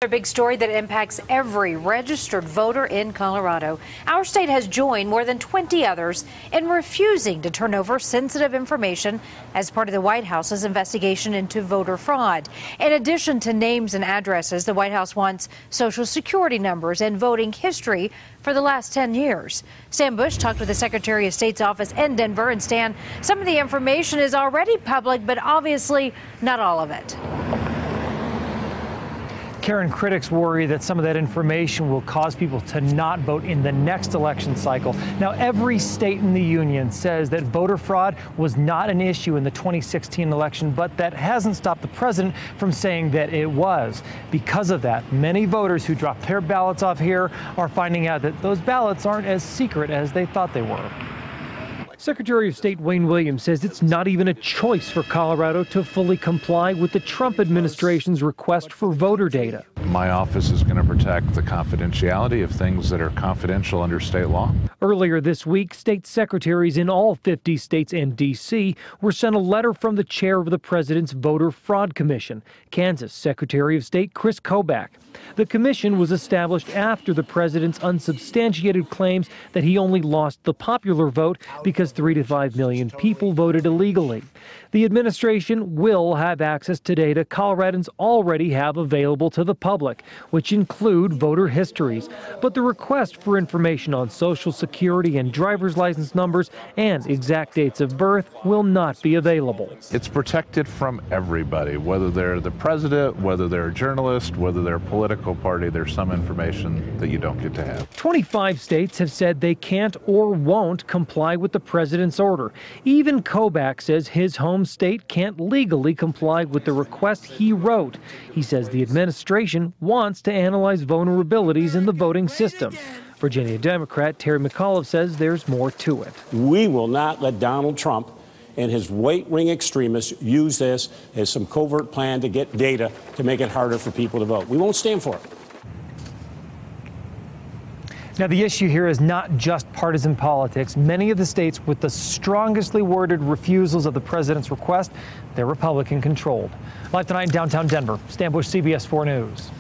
A big story that impacts every registered voter in Colorado. Our state has joined more than 20 others in refusing to turn over sensitive information as part of the White House's investigation into voter fraud. In addition to names and addresses, the White House wants Social Security numbers and voting history for the last 10 years. Stan Bush talked with the Secretary of State's office in Denver. And Stan, some of the information is already public, but obviously not all of it. Karen, critics worry that some of that information will cause people to not vote in the next election cycle. Now, every state in the union says that voter fraud was not an issue in the 2016 election, but that hasn't stopped the president from saying that it was. Because of that, many voters who dropped their ballots off here are finding out that those ballots aren't as secret as they thought they were. Secretary of State Wayne Williams says it's not even a choice for Colorado to fully comply with the Trump administration's request for voter data. My office is going to protect the confidentiality of things that are confidential under state law. Earlier this week, state secretaries in all 50 states and D.C. were sent a letter from the chair of the president's Voter Fraud Commission, Kansas Secretary of State Chris Kobach. The commission was established after the president's unsubstantiated claims that he only lost the popular vote because 3 to 5 million people voted illegally. The administration will have access to data Coloradans already have available to the public, which include voter histories. But the request for information on Social Security and driver's license numbers and exact dates of birth will not be available. It's protected from everybody, whether they're the president, whether they're a journalist, whether they're a political party. There's some information that you don't get to have. 25 states have said they can't or won't comply with the president's order. Even Kobach says his home state can't legally comply with the request he wrote. He says the administration wants to analyze vulnerabilities in the voting system. Virginia Democrat Terry McAuliffe says there's more to it. We will not let Donald Trump and his right-wing extremists use this as some covert plan to get data to make it harder for people to vote. We won't stand for it. Now, the issue here is not just partisan politics. Many of the states with the strongestly worded refusals of the president's request, they're Republican-controlled. Live tonight in downtown Denver, Stan Bush, CBS 4 News.